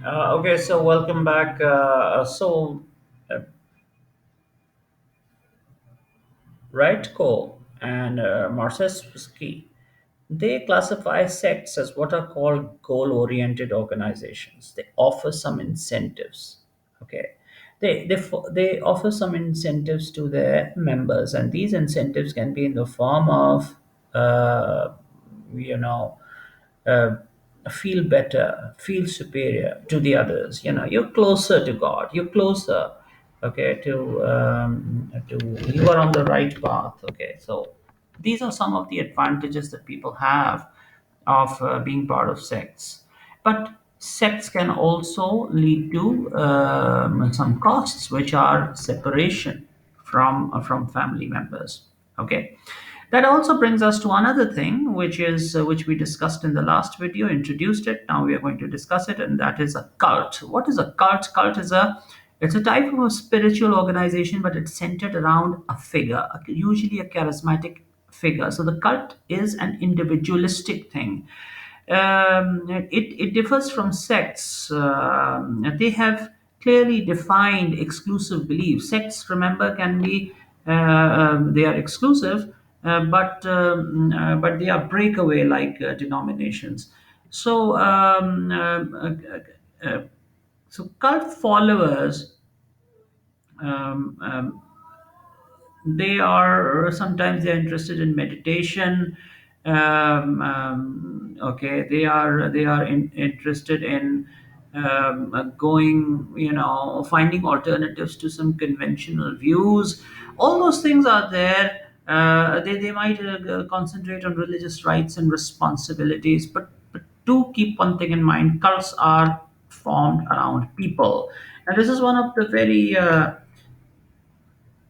Okay, so welcome back. Uh, Rightko and Marcesky, they classify sects as what are called goal-oriented organizations. They offer some incentives. Okay, they offer some incentives to their members, and these incentives can be in the form of, uh, you know, uh, feel better, feel superior to the others. You're closer to God. You're closer, okay, to you are on the right path. Okay, so these are some of the advantages that people have of being part of sects. But sects can also lead to some costs, which are separation from family members. Okay, that also brings us to another thing, which we discussed in the last video, introduced it. Now we are going to discuss it, and that is a cult. What is a cult? Cult is a type of a spiritual organization, but it's centered around a figure, usually a charismatic figure. So the cult is an individualistic thing. It differs from sects. They have clearly defined exclusive beliefs. Sects, remember, can be they are exclusive, but they are breakaway like denominations. So so cult followers. Um, um, they are sometimes they're interested in meditation. Okay, they are interested in going, finding alternatives to some conventional views. All those things are there. They might concentrate on religious rights and responsibilities, but do keep one thing in mind: cults are formed around people, and this is one of the very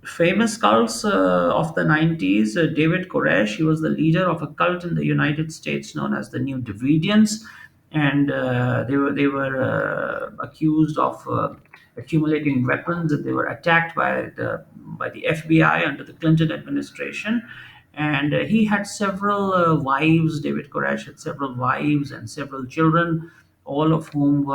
famous cults of the 90s. David Koresh, he was the leader of a cult in the United States known as the New Davidians, and they were accused of accumulating weapons, and they were attacked by the FBI under the Clinton administration. And he had several wives. David Koresh had several wives and several children, all of whom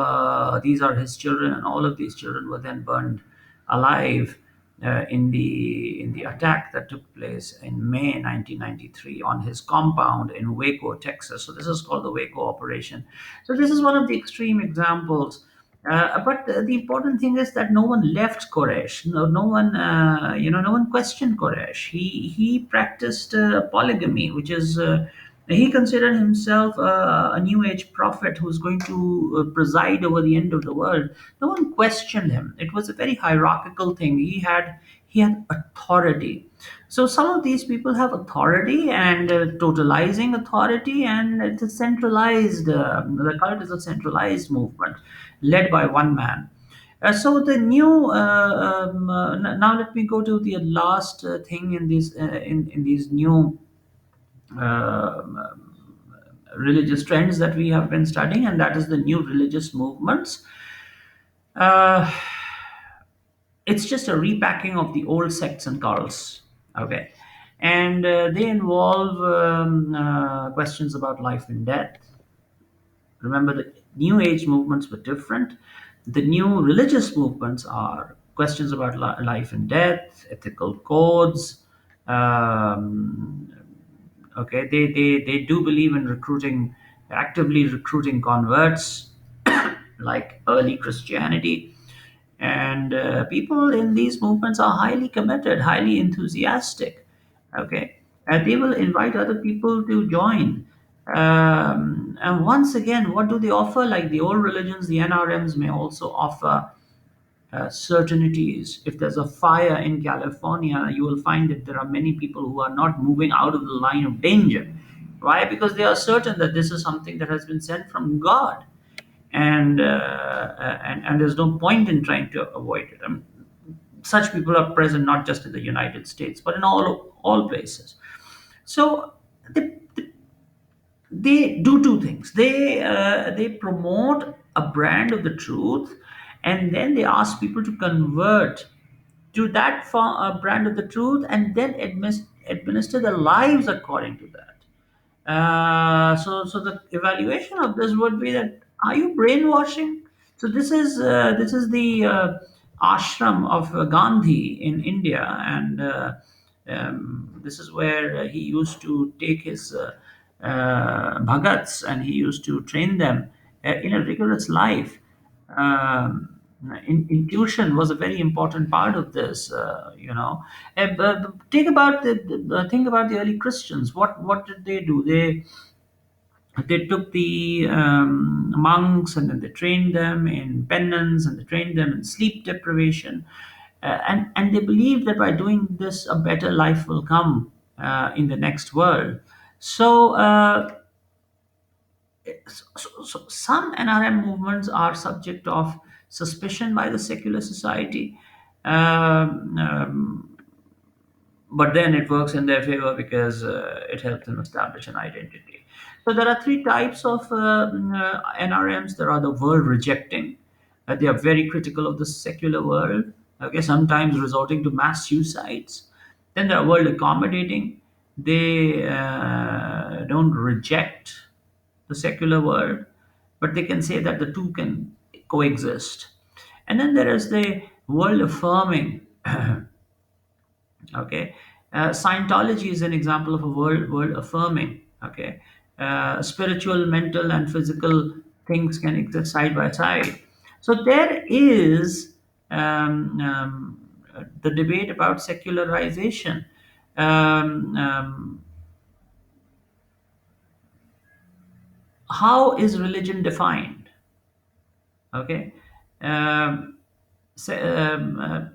these are his children, and all of these children were then burned alive in the attack that took place in May 1993 on his compound in Waco, Texas. So this is called the Waco operation. So this is one of the extreme examples. But the important thing is that no one left Koresh. No one questioned Koresh. He practiced polygamy, which is he considered himself a new age prophet who's going to preside over the end of the world. No one questioned him. It was a very hierarchical thing. He had authority. So some of these people have authority and totalizing authority, and it's a centralized. The cult is a centralized movement led by one man. So the new now let me go to the last thing in these new religious trends that we have been studying, and that is the new religious movements. Uh, it's just a repacking of the old sects and cults. Okay, and they involve questions about life and death. Remember, the new age movements were different. The new religious movements are questions about life and death, ethical codes. um, okay, they do believe in actively recruiting converts like early Christianity. And people in these movements are highly committed, highly enthusiastic. Okay, and they will invite other people to join. And once again, what do they offer? Like the old religions, the NRMs may also offer certainties. If there's a fire in California, you will find that there are many people who are not moving out of the line of danger. Why? Because they are certain that this is something that has been sent from God, and there's no point in trying to avoid it. I mean, such people are present not just in the United States, but in all places. So they do two things. They promote a brand of the truth, and then they ask people to convert to that brand of the truth, and then administer their lives according to that. So the evaluation of this would be that, are you brainwashing? So this is the ashram of Gandhi in India, and this is where he used to take his bhagats, and he used to train them in a rigorous life. Intuition was a very important part of this. Think about the early Christians. What did they do? They took the monks, and then they trained them in penance, and they trained them in sleep deprivation, and they believed that by doing this a better life will come in the next world. So, some NRM movements are subject of suspicion by the secular society. Um, um, but then it works in their favor because it helps them establish an identity. So there are three types of NRMs. There are the world rejecting. They are very critical of the secular world. Okay, sometimes resorting to mass suicides. Then there are world accommodating. They don't reject the secular world, but they can say that the two can coexist. And then there is the world affirming. Okay, Scientology is an example of a world affirming. Okay, spiritual, mental, and physical things can exist side by side. So there is the debate about secularization. um, um, how is religion defined? Okay, um, se- um,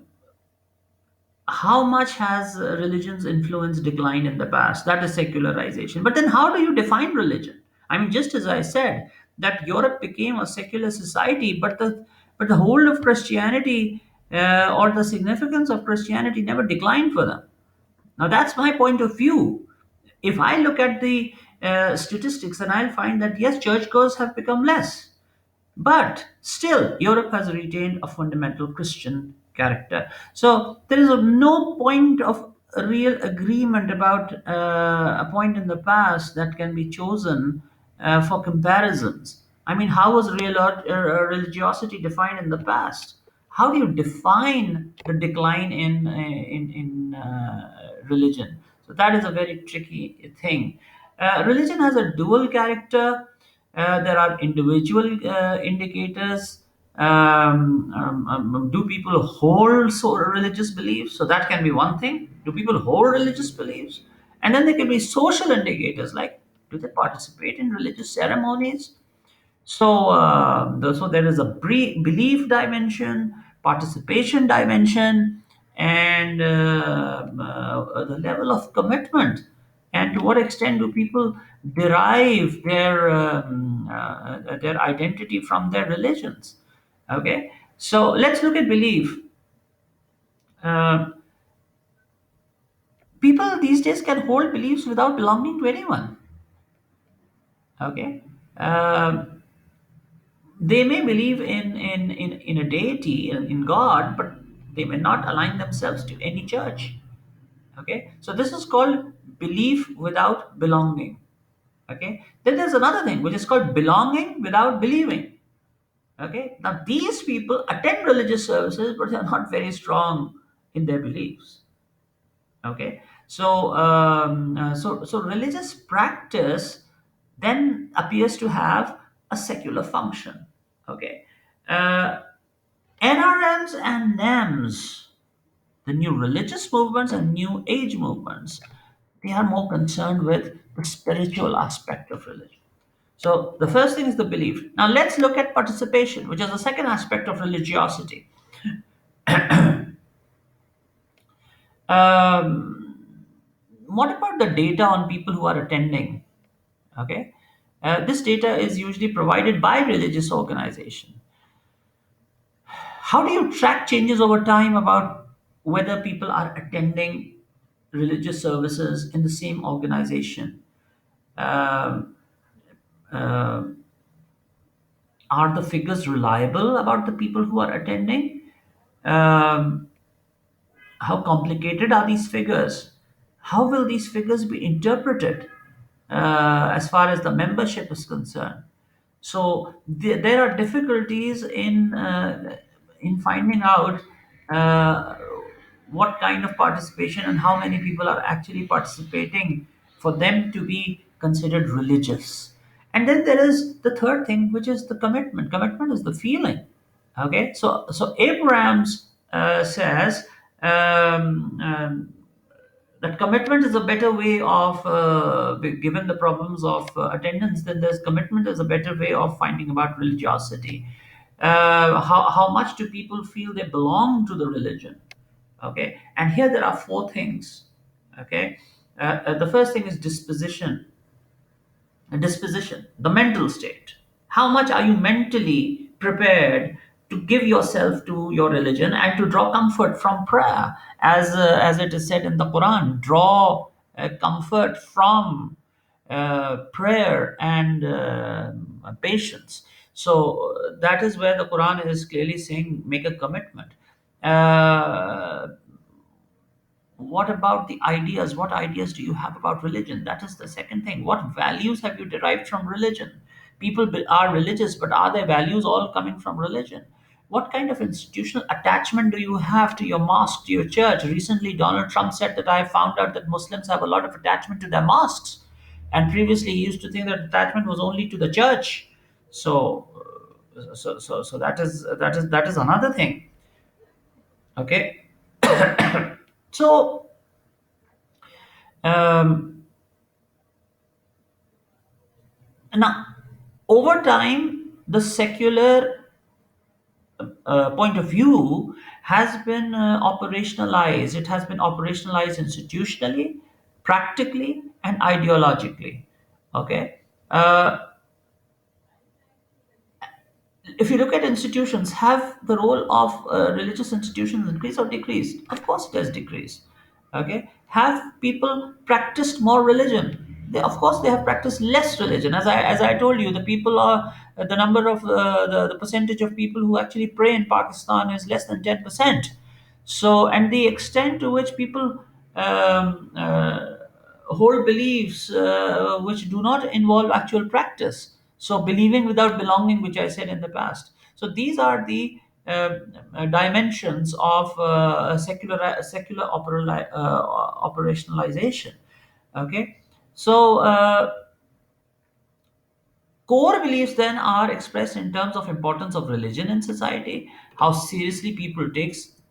how much has religion's influence declined in the past? That is secularization. But then how do you define religion? I mean, just as I said, that Europe became a secular society, but the whole of Christianity, or the significance of Christianity, never declined for them. Now that's my point of view. If I look at the statistics, then I'll find that yes, churchgoers have become less, but still, Europe has retained a fundamental Christian character. So there is no point of a real agreement about a point in the past that can be chosen for comparisons. I mean, how was religiosity defined in the past? How do you define the decline in religion? So that is a very tricky thing. Religion has a dual character. There are individual indicators. Do people hold religious beliefs? So that can be one thing. Do people hold religious beliefs? And then there can be social indicators, like do they participate in religious ceremonies? So there is a belief dimension, participation dimension, and the level of commitment. And to what extent do people derive their identity from their religions? Okay, so let's look at belief. Uh, People these days can hold beliefs without belonging to anyone. Okay. Um they may believe in a deity, in God, but they may not align themselves to any church. Okay, so this is called belief without belonging. Okay, then there's another thing which is called belonging without believing. Okay, now these people attend religious services, but they are not very strong in their beliefs. Okay, so religious practice then appears to have a secular function. Okay, uh, NRMs and NEMs, the new religious movements and new age movements, they are more concerned with the spiritual aspect of religion. So the first thing is the belief. Now let's look at participation, which is the second aspect of religiosity. um, what about the data on people who are attending? Okay, this data is usually provided by religious organization. How do you track changes over time about whether people are attending religious services in the same organization? Um, uh, are the figures reliable about the people who are attending? Um, how complicated are these figures? How will these figures be interpreted as far as the membership is concerned? So there are difficulties in finding out uh, what kind of participation and how many people are actually participating for them to be considered religious. And then there is the third thing, which is the commitment. Commitment is the feeling. Okay, so Abrams says that commitment is a better way of given the problems of attendance, then there's commitment is a better way of finding about religiosity. How much do people feel they belong to the religion? Okay, and here there are four things. Okay, the first thing is disposition, the mental state. How much are you mentally prepared to give yourself to your religion and to draw comfort from prayer? As it is said in the Quran, draw comfort from prayer and patience. So that is where the Quran is clearly saying make a commitment. Uh, what about the ideas? What ideas do you have about religion? That is the second thing. What values have you derived from religion? People are religious, but are their values all coming from religion? What kind of institutional attachment do you have to your mosque, to your church? Recently Donald Trump said that I found out that Muslims have a lot of attachment to their mosques, and previously he used to think that attachment was only to the church. So that is another thing. Okay. So um, now, over time, the secular point of view has been operationalized. It has been operationalized institutionally, practically, and ideologically. Okay. If you look at institutions, have the role of religious institutions increased or decreased? Of course, it has decreased. Okay, have people practiced more religion? Of course, they have practiced less religion. As I told you, the people are the number of the percentage of people who actually pray in Pakistan is less than 10%. So, and the extent to which people um, uh, hold beliefs which do not involve actual practice. So, believing without belonging, which I said in the past. So, these are the dimensions of secular operationalization. Okay, so core beliefs then are expressed in terms of importance of religion in society, how seriously people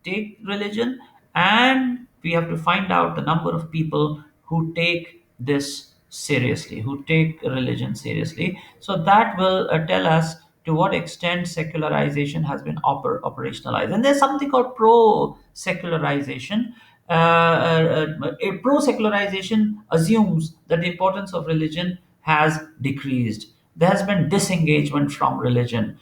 take religion, and we have to find out the number of people who take this seriously, who take religion seriously. So that will tell us to what extent secularization has been operationalized. And there's something called pro-secularization. A pro-secularization assumes that the importance of religion has decreased. There has been disengagement from religion.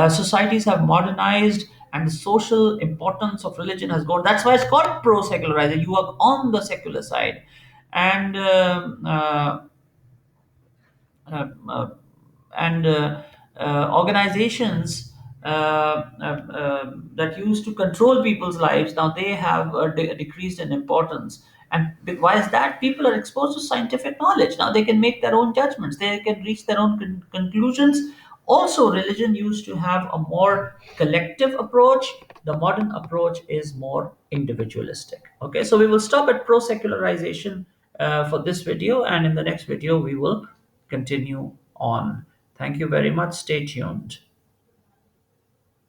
Societies have modernized, and the social importance of religion has gone. That's why it's called pro-secularization. You are on the secular side, and uh, uh, organizations that used to control people's lives, now they have decreased in importance. And why is that? People are exposed to scientific knowledge. Now they can make their own judgments, they can reach their own conclusions. Also, religion used to have a more collective approach. The modern approach is more individualistic. Okay, so we will stop at pro secularization for this video, and in the next video we will continue on. Thank you very much. Stay tuned.